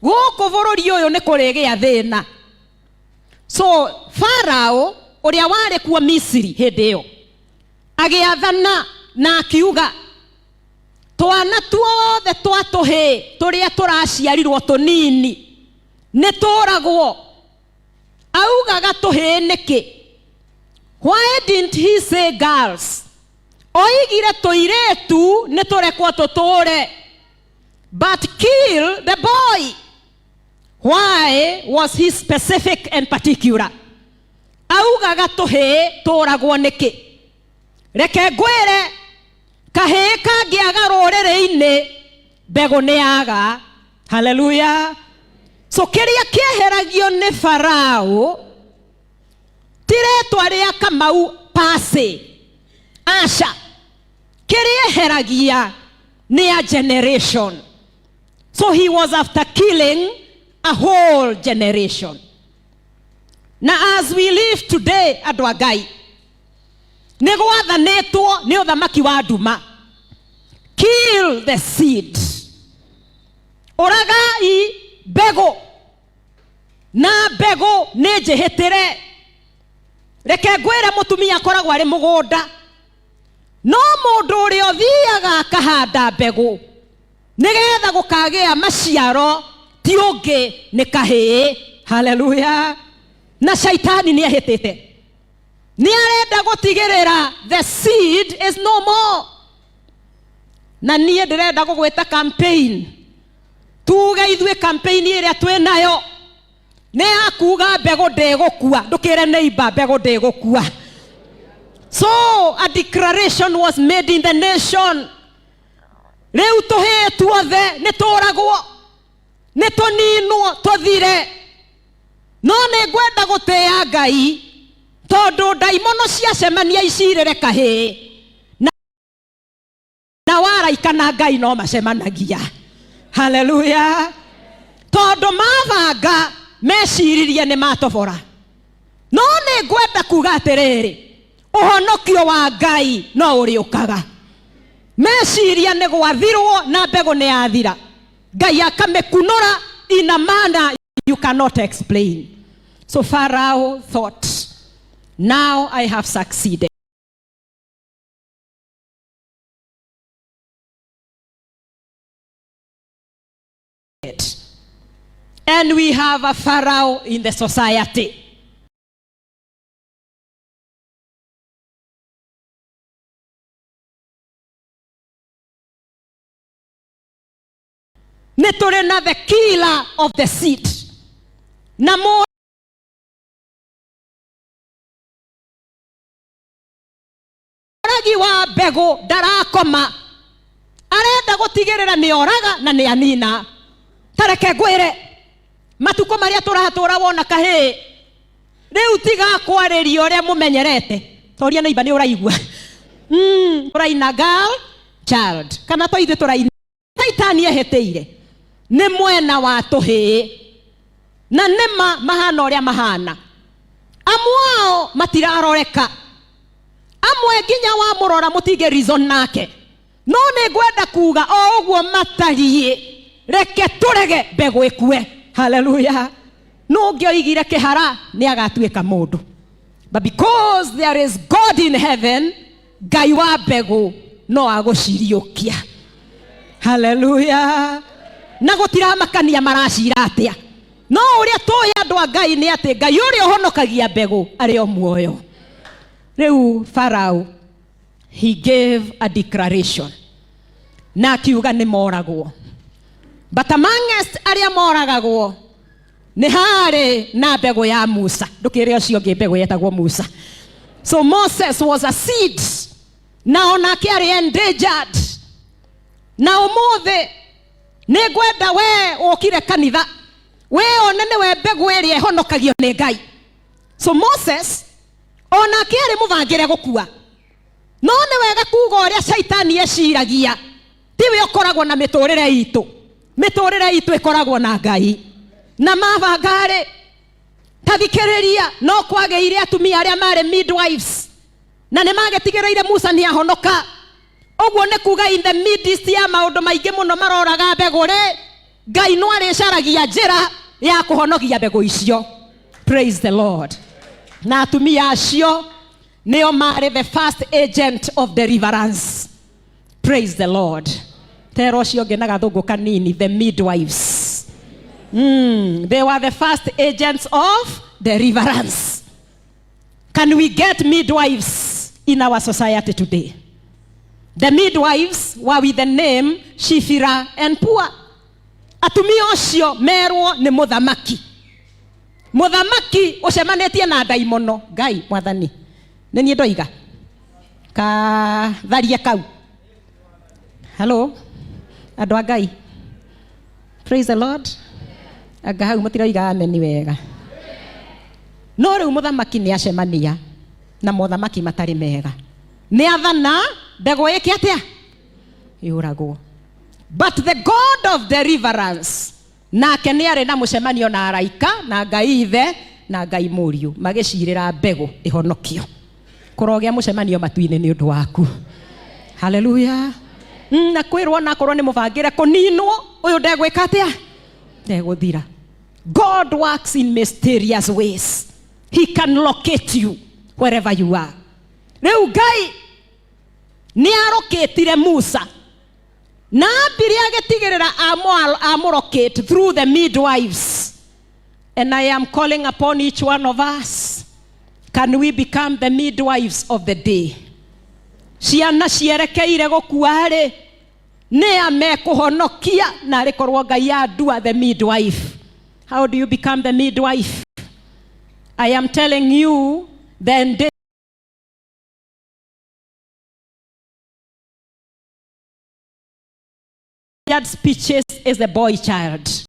Gũkũ bũrũri ũyũ nĩ kũrĩgĩa thĩna. So Farao ũrĩa warĩ kuo Misiri hĩndĩ ĩyo agĩathana na akiuga twana tuothe twa tũhĩ tũrĩa tũraciarirwo tũnini nĩ tũragwo. Augaga tũhĩ nĩkĩ? Why didn't he say girls? Oigire tũirĩtu nĩ tũrekwo tũtũre, but kill the boy. Why was he specific and particular? Augaga tũhĩ tũragwo nĩkĩ? Reke ngwĩre kahĩ kangĩaga rũrĩrĩ-inĩ mbegũ nĩ yaga. Hallelujah. So kĩrĩa kĩeheragio nĩ Farao ti rĩtwa rĩa Kamau pase. Asha. Kĩrĩa eheragia nĩ a generation. So he was after killing a whole generation. Now as we live today, andũ a Ngai, nĩ gwathanĩtwo nĩ ũthamaki wa nduma. Kill the seed. Ũragai mbegũ. Na mbegũ nĩ njĩhĩtĩre. Reke ngwĩre mũtumia akoragwo arĩ mũgũnda. No mũndũ ũrĩa ũthiaga akahanda mbegũ nĩgetha gũkagĩa maciaro ti ũngĩ nĩ kahĩĩ. Hallelujah. Na shaitani nĩ ahĩtĩte. Nĩ arenda gũtigĩrĩra the seed is no more. Na niĩ ndĩrenda gũgwĩta campaign. Tuge ithuĩ campaign ĩrĩa twĩ nayo nĩ akuga mbegũ ndĩgũkua. Ndũkĩre neighbor mbegũ ndĩgũkua. So a declaration was made in the nation. Rĩu tũhĩ tuothe nĩ tũragwo, nĩ tũninwo tũthire. No nĩ ngwenda gũtĩĩa Ngai tondũ ndaimono ciacemania icirĩre kahĩ na waraika na Ngai no macemanagia. Hallelujah. Tondũ mabanga meciririe nĩ matobora. No nĩ ngwenda kuga atĩrĩrĩ, ũhonokio wa Ngai no ũrĩũkaga. Meciria nĩ gwathirwo na mbegũ nĩ yathira. Ngai akamĩkunũra in a manner you cannot explain. So Pharaoh thought, now I have succeeded. And we have a Pharaoh in the society. Netorena the killer of the seed. Namo ragi wa mbegũ ndarakoma. Arenda gũtigĩrĩra nĩ oraga na nĩ anina. Tareke ngwĩre matukũ marĩa tũratũra wona kahĩ rĩu tiga kwarĩria ũrĩa mũmenyerete. Toria neighbor nĩ ũraigua. Ũraina girl child. Kana to ithuĩ tũraina. Shaitani ehĩtĩire nĩ mwena wa tũhĩ na nĩma mahana ũrĩa mahana. Amwe ao matiraroreka. Amwe nginya wa mũrora mũtige reason nake. No nĩ ngwenda kuga o ũguo matariĩ reke tũrege mbegũ ĩkue. Hallelujah. No ngĩoigire kĩhara nĩ agatuĩka mũndũ. But because there is God in heaven, Ngai wa mbegũ no agũciriũkia. Hallelujah. Na gũtiramakania maracira atĩa. No ũrĩa tũĩ andũ a Ngai nĩ atĩ Ngai ũrĩa ũhonokagia mbegũ arĩ o muoyo. Rĩu Pharaoh, he gave a declaration. Na akiuga nĩ moragwo. But amongst arĩa moragagwo nĩ harĩ na mbegũ ya Musa. Ndũkĩrĩ ũcio ũngĩ mbegũ yetagwo Musa. So Moses was a seed. Na onake arĩ endangered. Na ũmũthĩ nĩ ngwenda we ũkire kanitha we one nĩwe mbegũ ĩrĩa ĩhonokagio nĩ Ngai. So Moses onake arĩ mũbangĩre gũkua. No nĩ wega kuga ũrĩa shaitani eciragia. Tiwe ũkoragwo na mĩtũrĩre itũ. Mĩtũrĩre itũ ĩkoragwo na Ngai. Na mabangarĩ tathikĩrĩria no kwagĩire atumia arĩa marĩ midwives. Na nĩ magĩtigĩrĩire Musa nĩ ahonoka. Ũguo nĩ kuga in the midst ya maũndũ maingĩ mũno maroraga mbegũ rĩ Ngai no arĩcaragia njĩra ya kũhonokia mbegũ icio. Praise the Lord. Na atumia acio nĩo marĩ the first agent of deliverance. Praise the Lord. Tero ũcio ũngĩ na gathũngũ kanini, the midwives. They were the first agents of deliverance. Can we get midwives in our society today? The midwives were with the name Shifira and Pua. Atumia acio merwo nĩ mũthamaki. Mũthamaki ũcemanĩtie na ndaimono. Ngai mwathani. Nĩ niĩ ndoiga. Ka tharia kau. Hello. Andũ a Ngai. Praise the Lord. Anga hau mũtiroiga ameni wega. No rĩu mũthamaki nĩ acemania na mũthamaki matarĩ mega. Nĩ athana mbegũ ĩke atĩa? Yũragwo. But the God of deliverance nake nĩ arĩ na mũcemanio na araika na Ngai ithe na Ngai mũriũ magĩcirĩra mbegũ ĩhonokio. Kũrogĩa mũcemanio matu-inĩ nĩ ũndũ waku. Hallelujah. Na kwĩrwo na korwo nĩ mũbangĩre kũninwo ũyũ ndegwĩka atĩa? Ndegũthira. God works in mysterious ways. He can locate you wherever you are. Rĩu Ngai nĩ arokĩtire Musa na ambire agĩtigĩrĩra amũrocate through the midwives. And I am calling upon each one of us. Can we become the midwives of the day? Ciana cierekeire gũkua-rĩ nĩ amekũhonokia na arĩkorwo Ngai andua the midwife. How do you become the midwife? I am telling you, then that speeches is the boy child.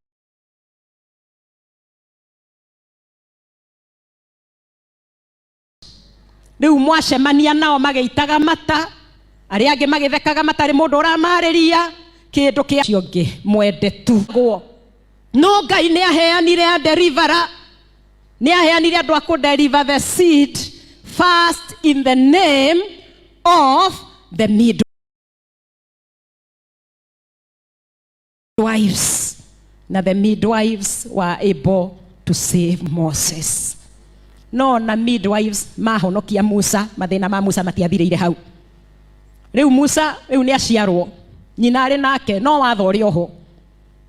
Rĩu mwacemania nao magĩitaga mata, arĩa angĩ magĩthekaga matarĩ mũndũ ũramarĩria kĩndũ kĩa ũngĩ mwendetu. No Ngai nĩ aheanire a deliverer, nĩ aheanire andũ a kũdeliver the seed first in the name of the midwives. Now the midwives were able to save Moses. No na midwives mahonokia Musa, mathĩna ma Musa matiathirĩire hau. Rĩu Musa rĩu nĩ aciarwo, nyina arĩ nake no watho ũrĩ oho.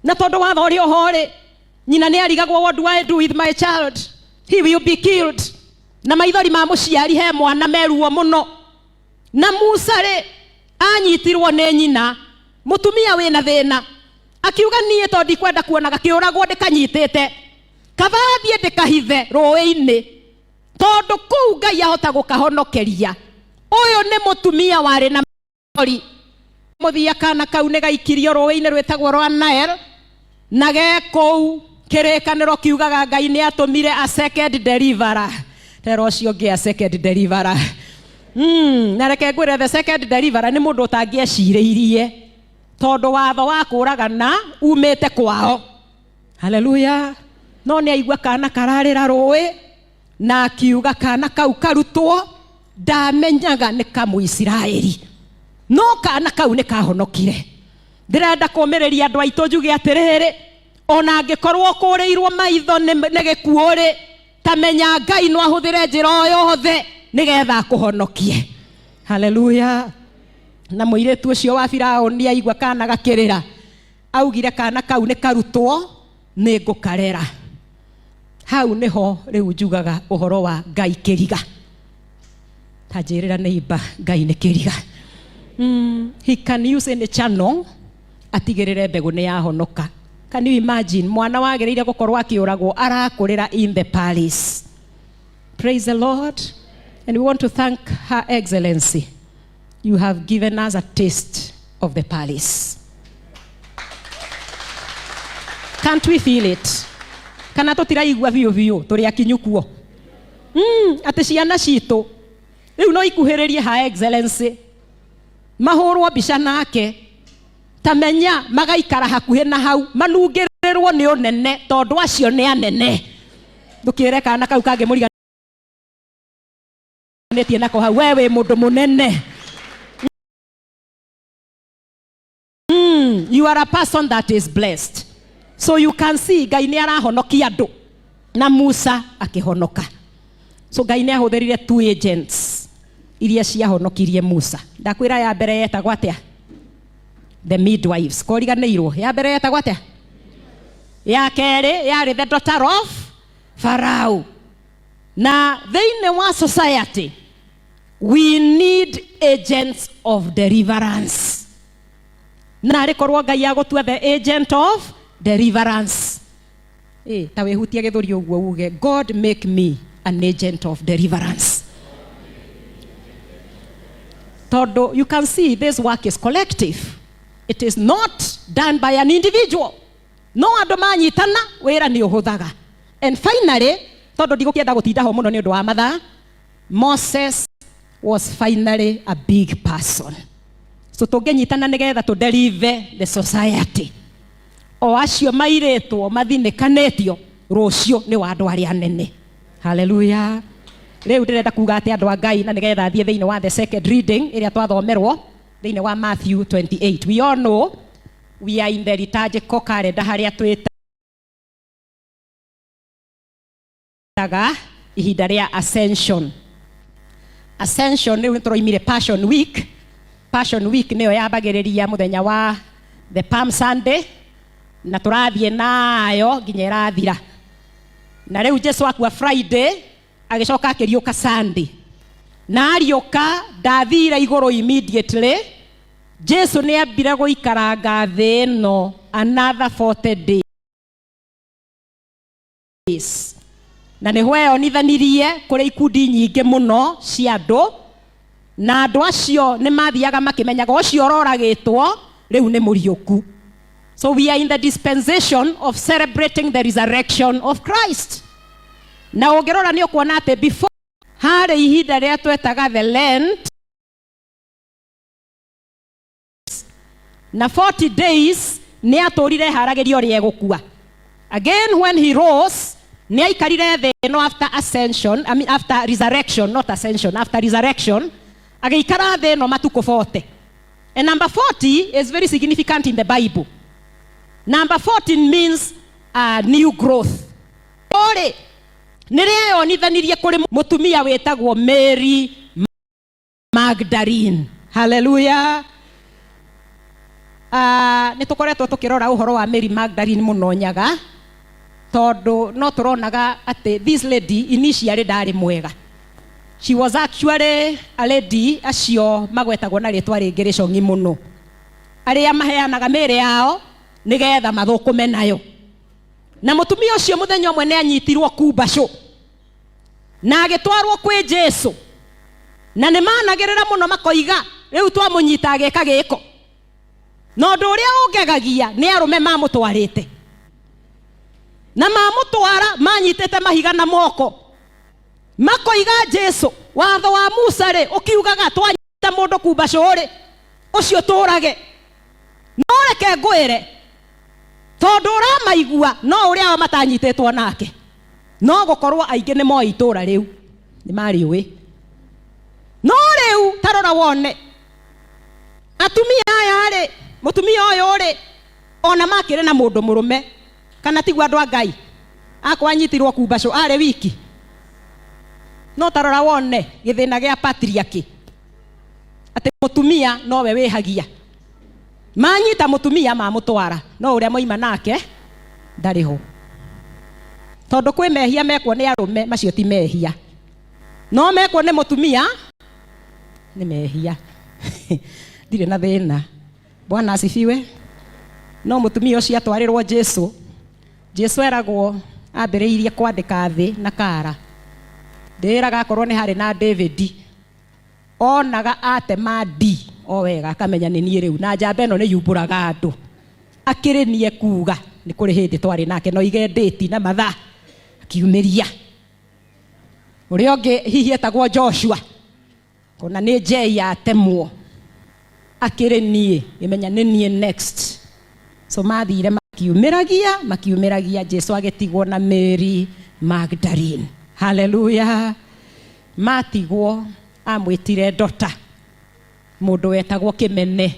Na tondũ watho ũrĩ oho-rĩ, nyina nĩ arigagwo, what do I do with my child? He will be killed. Na maithori ma mũciari he mwana meruo mũno. Na Musa-rĩ anyitirwo nĩ nyina, mũtumia wĩna thĩna. Akiuga niĩ tondũ ndikwenda kuonaga kĩũragwo ndĩkanyitĩte. Kabathiĩ ndĩkahithe rũĩ-inĩ. Tondũ kũu Ngai ahota gũkahonokeria. Ũyũ nĩ mũtumia warĩ na maithori. Mũthia kana kau nĩ gaikirio rũĩ-inĩ rwĩtagwo rwa Nile. Na gekũu kĩrĩkanĩro kiugaga Ngai nĩ atũmire a second deliverer. Tero ũcio ũngĩ a second deliverer. Na reke ngwĩre the second deliverer nĩ mũndũ ũtangĩecirĩirie. Tondũ watho wa kũũragana umĩte kwao. Hallelujah. No nĩ aigua kana kararĩra rũĩ na akiuga kana kau karutwo ndamenyaga nĩ kamũisiraeli. No kana kau nĩ kahonokire. Ndĩrenda kũũmĩrĩria andũ aitũ njuge atĩrĩrĩ, ona angĩkorwo kũrĩirwo maitho nĩ gĩkuũ-rĩ, tamenya Ngai no ahũthĩre njĩra o yothe nĩgetha akũhonokie. Hallelujah. Na mũirĩtu ũcio wa Firaũni aigua kana gakĩrĩra, augire kana kau nĩ karutwo nĩ ngũkarera. Hau nĩho rĩu njugaga ũhoro wa Ngai kĩriga. Tanjĩrĩra neighbor, Ngai nĩ kĩriga. He can use any channel atigĩrĩre mbegũ nĩ yahonoka. Can you imagine mwana wagĩrĩire gũkorwo akĩũragwo arakũrĩra in the palace. Praise the Lord. And we want to thank Her Excellency. You have given us a taste of the palace. Can't we feel it? Kana tũtiraigua biũ tũrĩ akinyu kuo. Atĩ ciana citũ rĩu no ikuhĩrĩrie Her Excellency. Mahũrwo mbica nake. Tamenya magaikara hakuhĩ na hau manungĩrĩrwo nĩ ũnene tondũ acio nĩ anene. Ndũkĩre kana kau kangĩ mũriganĩtie nako hau, we wĩ mũndũ mũnene. You are a person that is blessed. So you can see Ngai nĩ arahonokia andũ na Musa akĩhonoka. So Ngai nĩ ahũthĩrire 2 agents iria ciahonokirie Musa. Ndakwĩra ya mbere yetagwo atĩa? The midwives. Kũriganĩirwo. Ya mbere yetagwo atĩa? Ya kerĩ yarĩ the daughter of Pharaoh. Na thĩinĩ wa society we need agents of deliverance. Na rĩkorwo Ngai agũtua the agent of deliverance. Ta wĩhutie gĩthũri ũguo uge, God make me an agent of deliverance. Todo, you can see this work is collective. It is not done by an individual. No andũ manyitana wĩra nĩ ũhũthaga. And finally, todo ndigũkĩenda gũtinda ho mũno nĩ ũndũ wa mathaa, Moses was finally a big person. So tũngĩnyitana nĩgetha to deliver the society. O acio mairĩtwo mathinĩkanĩtio rũciũ nĩ wa andũ arĩa anene. Hallelujah. Rĩu ndĩrenda kuga atĩ andũ a Ngai na nĩgetha thiĩ thĩinĩ wa the second reading ĩrĩa twathomerwo thĩinĩ wa Matthew 28. We all know we are in the liturgical calendar harĩa twĩtaga ihinda rĩa Ascension. Ascension nĩrĩu tũroimire Passion Week. Passion Week nĩyo yambagĩrĩria mũthenya wa the Palm Sunday na tũrathiĩ nayo nginya ĩrathira. Na rĩu Jesu akua Friday agĩcoka akĩriũka Sunday. Na ariũka ndathire igũrũ immediately. Jesu nĩ ambire gũikaranga thĩ ĩno another 40 days. Na nĩho eyonithanirie kũrĩ ikundi nyingĩ mũno cia andũ. Na andũ acio nĩ mathiaga makĩmenyaga ũcio ũroragĩtwo rĩu nĩ mũriũku. So we are in the dispensation of celebrating the resurrection of Christ. Na ũngĩrora nĩ ũkuona atĩ before harĩ ihinda rĩa twetaga the Lent na 40 days nĩ atũrire haragĩrio ũrĩa egũkua. Again when he rose nĩ aikarire thĩ ĩno after ascension, I mean after resurrection, not ascension, after resurrection agĩikara thĩ ĩno matukũ 40. And number 40 is very significant in the Bible. Number 14 means new growth. Ore nĩreyonithanirie kũrĩ mũtumia wĩtagwo Mary Magdalene. Hallelujah. Nĩ tũkoretwo tũkĩrora ũhoro wa Mary Magdalene mũno nyaga tondũ no tũronaga atĩ this lady initially ndarĩ mwega. She was actually a lady acio magwetagwo na rĩtwa rĩngĩ rĩcong'i mũno, arĩa maheanaga mĩĩrĩ yao nĩgetha mathũkũme nayo. Na mũtumia ũcio mũthenya ũmwe nĩ anyitirwo kumbacũ na agĩtwarwo kwĩ Jesu, na nĩ managĩrĩra mũno makoiga rĩu twamũnyita ageka gĩko. Na ũndũ ũrĩa ũngegagia nĩ arũme mamũtwarĩte na mamũtwara manyitĩte mahiga na moko makoiga Jesu, watho wa Musa rĩ ũkiugaga twanyita mũndũ kumbacũ rĩ ũcio tũrage. No reke ngwĩre tondũ ũramaigua no ũrĩa wa matanyitĩtwo nake no gũkorwo aingĩ nĩ moĩ itũra rĩu nĩ mariũĩ. No rĩu tarora wone atumia aya rĩ mũtumia ũyũ rĩ ona makĩrĩ na mũndũ mũrũme kana tigwa andũ a Ngai akwanyitirwo kumbacũ arĩ wiki. No tarora wone gĩthĩna gĩa patriarchy atĩ mũtumia nowe wĩhagia. Manyita mũtumia mamũtwara no ũrĩa moima nake ndarĩ ho. Tondũ kwĩ mehia mekwo nĩ arũme macio ti mehia, no mekwo nĩ mũtumia nĩ mehia. Ndirĩ na thĩna. Bwana asifiwe. No mũtumia ũcio atwarĩrwo Jesu. Jesu eragwo ambĩrĩirie kwandĩka thĩ na kara. Ndĩraga akorwo nĩ harĩ na David onaga atema D o wega akamenya nĩ niĩ rĩu na njamba ĩno nĩ yumbũraga andũ akĩrĩ niĩ kuga nĩ kũrĩ hĩndĩ twarĩ nake no ige date na mathaa akiumĩria. Ũrĩa ũngĩ hihi etagwo Joshua kona nĩ njei atemwo akĩrĩ niĩ imenya nĩ niĩ next. So mathire makiumĩragia Jesu agĩtigwo na Mary Magdalene. Hallelujah. Matigwo amwĩtire Dota mũndũ wetagwo Kĩmene.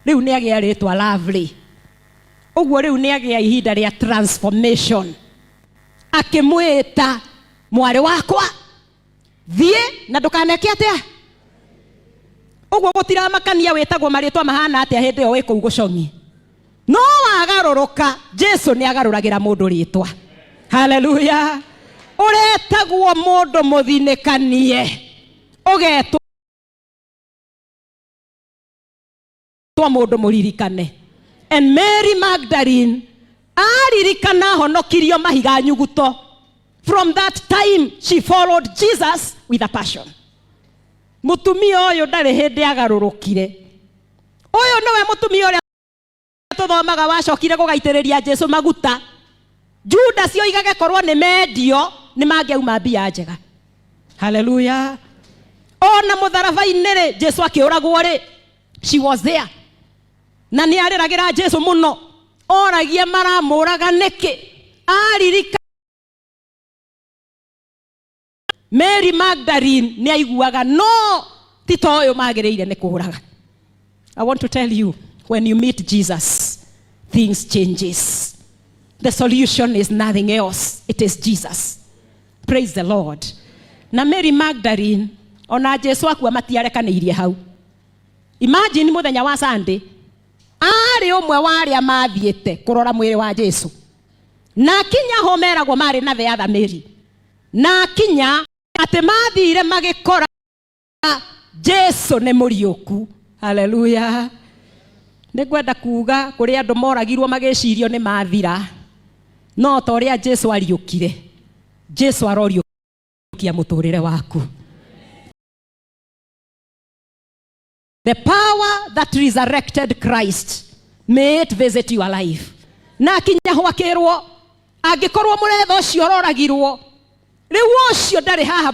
Rĩu nĩ agĩa rĩtwa Lovely. Uguo riu ni agia ihinda ria transformation. Akimwita mwari wakwa thie na ndukaneke atia. Uguo gutiramakania witagwo maritwa mahana atia hindi yo wiku gucongi. No agaroroka Jesu ni agaruragira mundu ritwa. Hallelujah. Uretagwo mundu muthinekanie. Ugetwa mundu muririkane. And Mary Magdalene aririkana honokirio mahiga nyuguto. From that time she followed Jesus with a passion. Mutumia oyo ndari hindi agarurukire. Oyo niwe mutumia uria tuthomaga wacokire gugaitiriria Jesu maguta. Judas yoigage korwo ni mendio ni mangiauma mbia njega. Hallelujah. Ona mutharabai-ini ri Jesu akiuragwo ri, she was there. Na ni ariragira Jesu muno. Oragia maramuraga niki. Aririka Mary Magdalene ni aiguaga no tito oyo magireire ni kuuraga. I want to tell you, when you meet Jesus, things changes. The solution is nothing else. It is Jesus. Praise the Lord. Na Mary Magdalene ona Jesu akua matiarekanirie hau. Imagine muthenya wa Sunday ari umwe wa aria mathiete kurora mwiri wa Jesu. Na kinya ho meragwo mari na the other Mary. Na kinya ate mathire magikora Jesu ne muriuku. Hallelujah. Nigwenda kuuga kuri andu moragirwo magicirio ni mathira. No toria Jesu ariukire. Jesu aroriukia muturire waku. The power that resurrected Christ may it visit your life. Na kinya ho akirwo angikorwo muretho cio roragirwo riu ucio ndari haha